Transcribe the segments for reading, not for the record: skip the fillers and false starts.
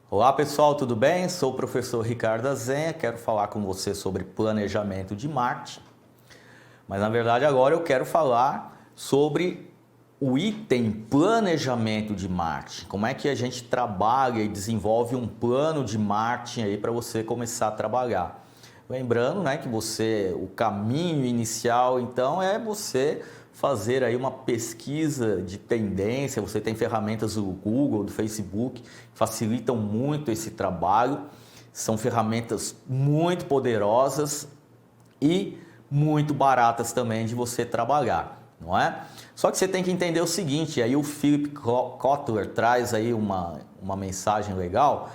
Olá pessoal, tudo bem? Sou o professor Ricardo Azenha, quero falar com você sobre planejamento de marketing. Mas na verdade agora eu quero falar sobre o item planejamento de marketing. Como é que a gente trabalha e desenvolve um plano de marketing aí para você começar a trabalhar. Lembrando, né, que o caminho inicial então é você fazer aí uma pesquisa de tendência. Você tem ferramentas do Google, do Facebook, que facilitam muito esse trabalho. São ferramentas muito poderosas e muito baratas também de você trabalhar, não é? Só que você tem que entender o seguinte, aí o Philip Kotler traz aí uma mensagem legal,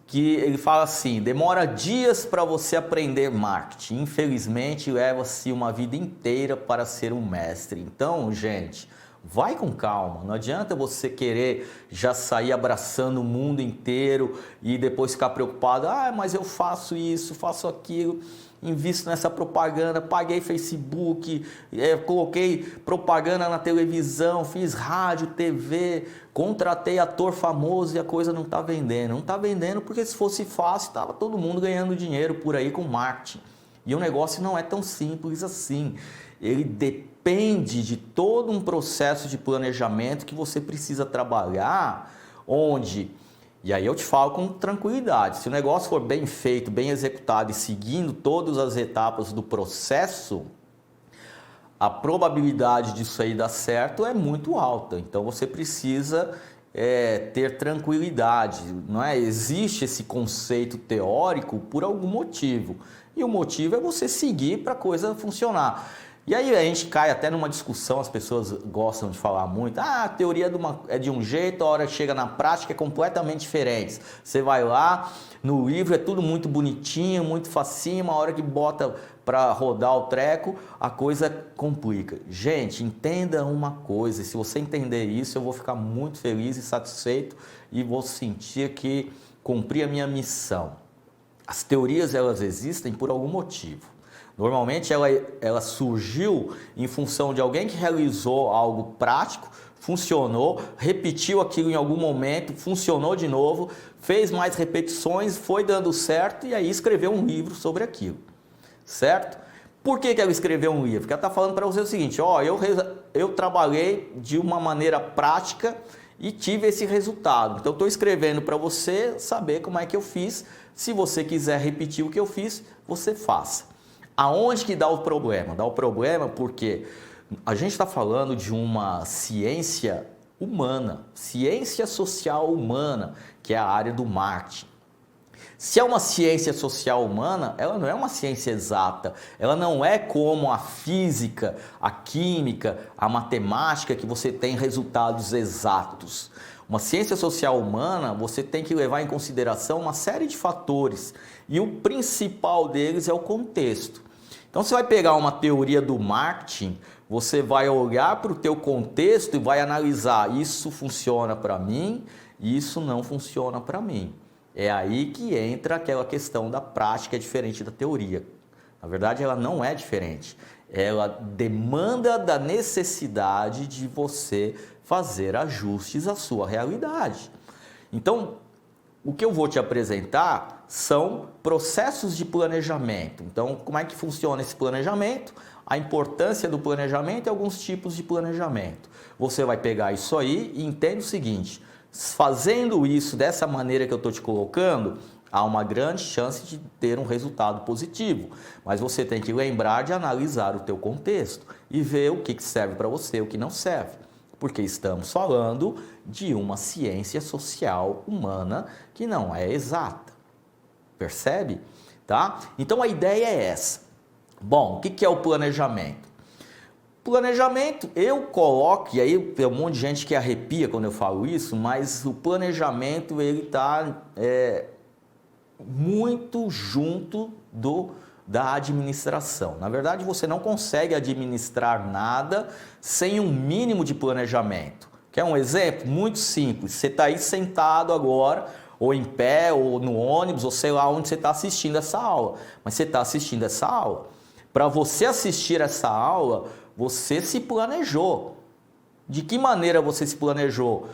que ele fala assim: demora dias para você aprender marketing, infelizmente leva-se uma vida inteira para ser um mestre. Então, gente, vai com calma, não adianta você querer já sair abraçando o mundo inteiro e depois ficar preocupado, mas eu faço isso, faço aquilo, invisto nessa propaganda, paguei Facebook, coloquei propaganda na televisão, fiz rádio, TV, contratei ator famoso e a coisa não está vendendo. Não está vendendo porque se fosse fácil, estava todo mundo ganhando dinheiro por aí com marketing. E o negócio não é tão simples assim. Ele depende de todo um processo de planejamento que você precisa trabalhar, e aí eu te falo com tranquilidade, se o negócio for bem feito, bem executado e seguindo todas as etapas do processo, a probabilidade disso aí dar certo é muito alta. Então você precisa ter tranquilidade, não é? Existe esse conceito teórico por algum motivo, e o motivo é você seguir para a coisa funcionar. E aí a gente cai até numa discussão, as pessoas gostam de falar muito, a teoria é de um jeito, a hora que chega na prática é completamente diferente. Você vai lá, no livro é tudo muito bonitinho, muito facinho, uma hora que bota para rodar o treco, a coisa complica. Gente, entenda uma coisa, e se você entender isso, eu vou ficar muito feliz e satisfeito e vou sentir que cumpri a minha missão. As teorias, elas existem por algum motivo. Normalmente ela surgiu em função de alguém que realizou algo prático, funcionou, repetiu aquilo em algum momento, funcionou de novo, fez mais repetições, foi dando certo e aí escreveu um livro sobre aquilo, certo? Por que ela escreveu um livro? Porque ela está falando para você o seguinte, eu trabalhei de uma maneira prática e tive esse resultado. Então estou escrevendo para você saber como é que eu fiz. Se você quiser repetir o que eu fiz, você faça. Aonde que dá o problema? Dá o problema porque a gente está falando de uma ciência humana, ciência social humana, que é a área do marketing. Se é uma ciência social humana, ela não é uma ciência exata, ela não é como a física, a química, a matemática, que você tem resultados exatos. Uma ciência social humana, você tem que levar em consideração uma série de fatores, e o principal deles é o contexto. Então você vai pegar uma teoria do marketing, você vai olhar para o teu contexto e vai analisar, isso funciona para mim, isso não funciona para mim. É aí que entra aquela questão da prática diferente da teoria. Na verdade, ela não é diferente. Ela demanda da necessidade de você fazer ajustes à sua realidade. Então, o que eu vou te apresentar são processos de planejamento. Então, como é que funciona esse planejamento? A importância do planejamento e alguns tipos de planejamento. Você vai pegar isso aí e entende o seguinte: fazendo isso dessa maneira que eu estou te colocando, há uma grande chance de ter um resultado positivo. Mas você tem que lembrar de analisar o teu contexto e ver o que serve para você, o que não serve. Porque estamos falando de uma ciência social humana que não é exata. Percebe? Tá? Então a ideia é essa. Bom, o que é o planejamento? Planejamento, eu coloco, e aí tem um monte de gente que arrepia quando eu falo isso, mas o planejamento ele está muito junto da administração. Na verdade, você não consegue administrar nada sem um mínimo de planejamento. Quer um exemplo? Muito simples. Você está aí sentado agora, ou em pé, ou no ônibus, ou sei lá onde você está assistindo essa aula. Mas você está assistindo essa aula. Para você assistir essa aula, você se planejou. De que maneira você se planejou?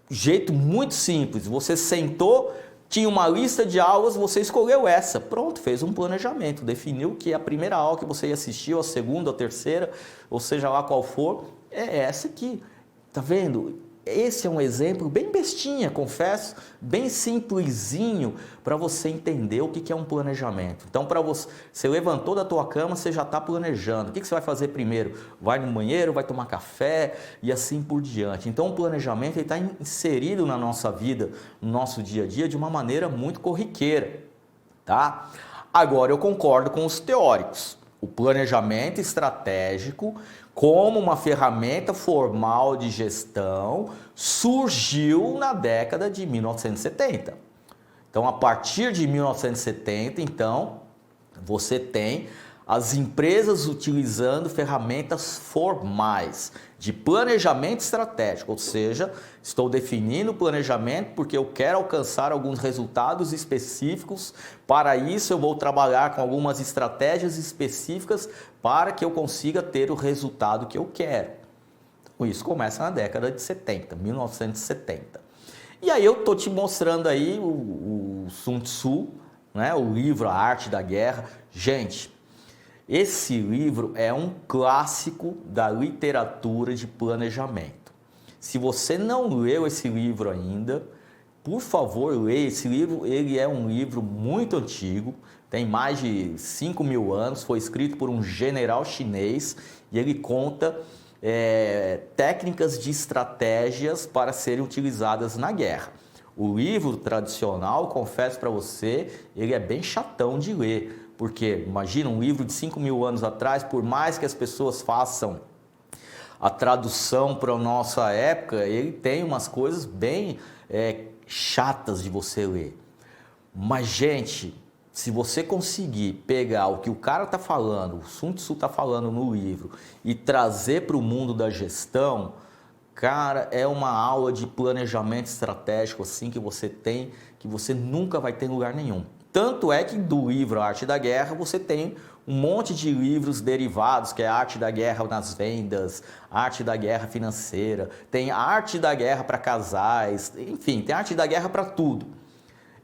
Jeito muito simples, você sentou, tinha uma lista de aulas, você escolheu essa, pronto, fez um planejamento, definiu que a primeira aula que você ia assistir, ou a segunda, ou a terceira, ou seja lá qual for, é essa aqui, tá vendo? Esse é um exemplo bem bestinha, confesso, bem simplesinho para você entender o que é um planejamento. Então, para você levantou da tua cama, você já está planejando. O que você vai fazer primeiro? Vai no banheiro, vai tomar café e assim por diante. Então, o planejamento está inserido na nossa vida, no nosso dia a dia, de uma maneira muito corriqueira, tá? Agora, eu concordo com os teóricos. O planejamento estratégico, como uma ferramenta formal de gestão, surgiu na década de 1970. Então, a partir de 1970, então, você tem as empresas utilizando ferramentas formais de planejamento estratégico, ou seja, estou definindo o planejamento porque eu quero alcançar alguns resultados específicos. Para isso, eu vou trabalhar com algumas estratégias específicas para que eu consiga ter o resultado que eu quero. Isso começa na década de 70, 1970. E aí eu estou te mostrando aí o Sun Tzu, né, o livro A Arte da Guerra. Gente, esse livro é um clássico da literatura de planejamento. Se você não leu esse livro ainda, por favor, leia esse livro. Ele é um livro muito antigo, tem mais de 5.000 anos, foi escrito por um general chinês e ele conta técnicas de estratégias para serem utilizadas na guerra. O livro tradicional, confesso para você, ele é bem chatão de ler. Porque, imagina, um livro de 5.000 anos atrás, por mais que as pessoas façam a tradução para a nossa época, ele tem umas coisas bem chatas de você ler. Mas, gente, se você conseguir pegar o que o cara está falando, o Sun Tzu está falando no livro, e trazer para o mundo da gestão, cara, é uma aula de planejamento estratégico assim que você tem, que você nunca vai ter em lugar nenhum. Tanto é que do livro A Arte da Guerra você tem um monte de livros derivados, que é a Arte da Guerra nas vendas, a Arte da Guerra financeira, tem a Arte da Guerra para casais, enfim, tem a Arte da Guerra para tudo.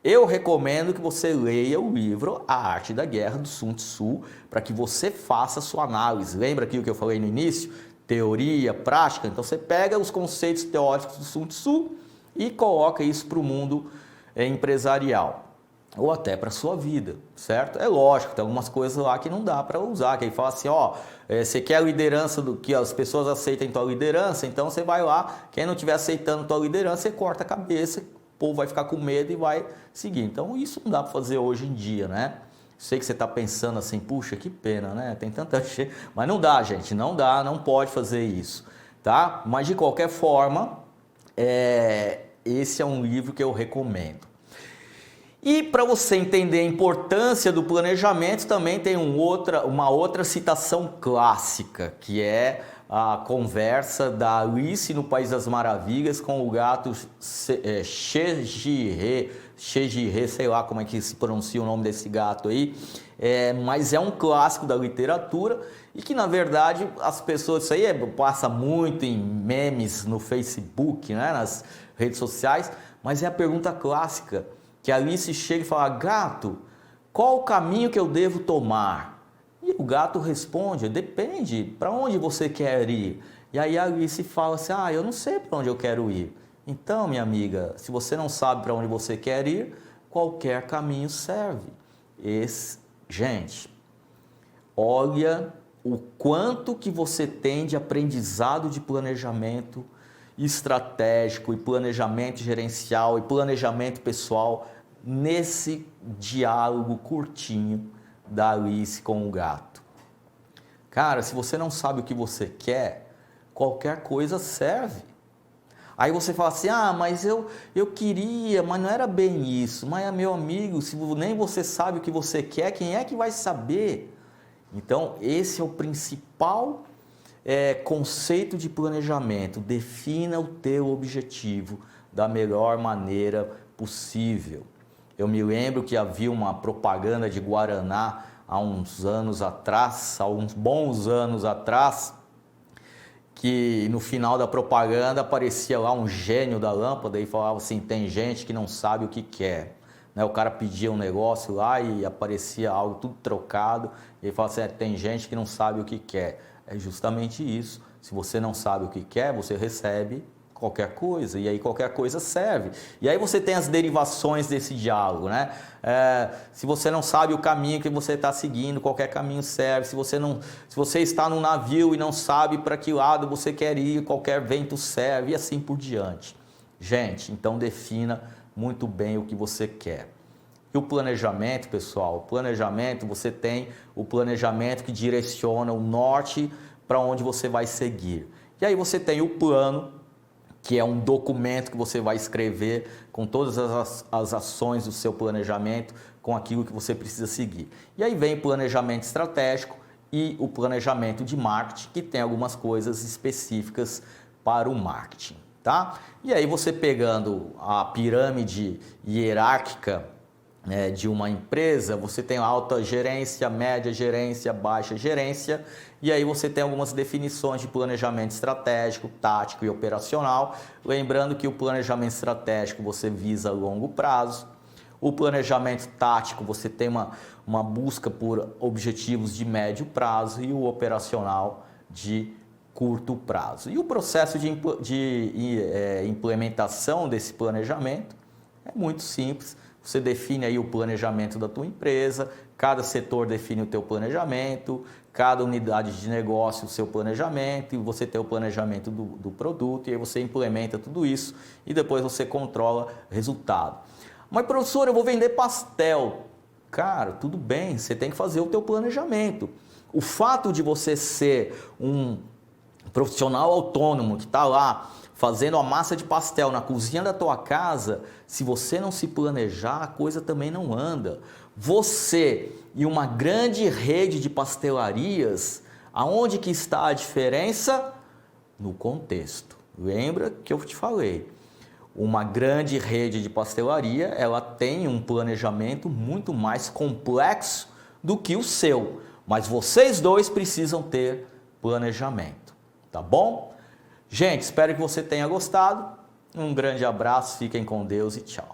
Eu recomendo que você leia o livro A Arte da Guerra do Sun Tzu para que você faça a sua análise. Lembra aquilo que eu falei no início? Teoria, prática. Então você pega os conceitos teóricos do Sun Tzu e coloca isso para o mundo empresarial. Ou até para a sua vida, certo? É lógico, tem algumas coisas lá que não dá para usar, que ele fala assim, ó, você quer a liderança, que as pessoas aceitem tua liderança, então você vai lá, quem não estiver aceitando tua liderança, você corta a cabeça, o povo vai ficar com medo e vai seguir. Então isso não dá para fazer hoje em dia, né? Sei que você está pensando assim, puxa, que pena, né? Tem tanta gente, mas não dá, gente, não dá, não pode fazer isso, tá? Mas de qualquer forma, esse é um livro que eu recomendo. E para você entender a importância do planejamento, também tem uma outra citação clássica, que é a conversa da Alice no País das Maravilhas com o gato Chejire, sei lá como é que se pronuncia o nome desse gato aí, mas é um clássico da literatura e que na verdade as pessoas, isso aí passa muito em memes no Facebook, né, nas redes sociais, mas é a pergunta clássica. Que a Alice chega e fala, gato, qual o caminho que eu devo tomar? E o gato responde, depende, para onde você quer ir? E aí a Alice fala assim, eu não sei para onde eu quero ir. Então, minha amiga, se você não sabe para onde você quer ir, qualquer caminho serve. Gente, olha o quanto que você tem de aprendizado de planejamento estratégico e planejamento gerencial e planejamento pessoal nesse diálogo curtinho da Alice com o gato. Cara, se você não sabe o que você quer, qualquer coisa serve. Aí você fala assim, mas eu queria, mas não era bem isso. Mas, meu amigo, se nem você sabe o que você quer, quem é que vai saber? Então, esse é o principal conceito de planejamento. Defina o teu objetivo da melhor maneira possível. Eu me lembro que havia uma propaganda de Guaraná há uns bons anos atrás, que no final da propaganda aparecia lá um gênio da lâmpada e falava assim, tem gente que não sabe o que quer. Né? O cara pedia um negócio lá e aparecia algo tudo trocado, e ele falava assim, tem gente que não sabe o que quer. É justamente isso. Se você não sabe o que quer, você recebe qualquer coisa, e aí qualquer coisa serve. E aí você tem as derivações desse diálogo, né? Se você não sabe o caminho que você está seguindo, qualquer caminho serve. Se você está num navio e não sabe para que lado você quer ir, qualquer vento serve, e assim por diante. Gente, então defina muito bem o que você quer. E o planejamento, pessoal, o planejamento, você tem o planejamento que direciona o norte para onde você vai seguir. E aí você tem o plano, que é um documento que você vai escrever com todas as ações do seu planejamento, com aquilo que você precisa seguir. E aí vem o planejamento estratégico e o planejamento de marketing, que tem algumas coisas específicas para o marketing, tá? E aí você pegando a pirâmide hierárquica de uma empresa, você tem alta gerência, média gerência, baixa gerência, e aí você tem algumas definições de planejamento estratégico, tático e operacional. Lembrando que o planejamento estratégico você visa longo prazo, o planejamento tático você tem uma busca por objetivos de médio prazo e o operacional de curto prazo. E o processo de implementação desse planejamento é muito simples. Você define aí o planejamento da tua empresa, cada setor define o teu planejamento, cada unidade de negócio o seu planejamento, e você tem o planejamento do produto, e aí você implementa tudo isso e depois você controla resultado. Mas professor, eu vou vender pastel. Cara, tudo bem, você tem que fazer o teu planejamento. O fato de você ser um profissional autônomo que está lá fazendo a massa de pastel na cozinha da tua casa, se você não se planejar, a coisa também não anda. Você e uma grande rede de pastelarias, aonde que está a diferença? No contexto. Lembra que eu te falei? Uma grande rede de pastelaria, ela tem um planejamento muito mais complexo do que o seu. Mas vocês dois precisam ter planejamento, tá bom? Gente, espero que você tenha gostado. Um grande abraço, fiquem com Deus e tchau.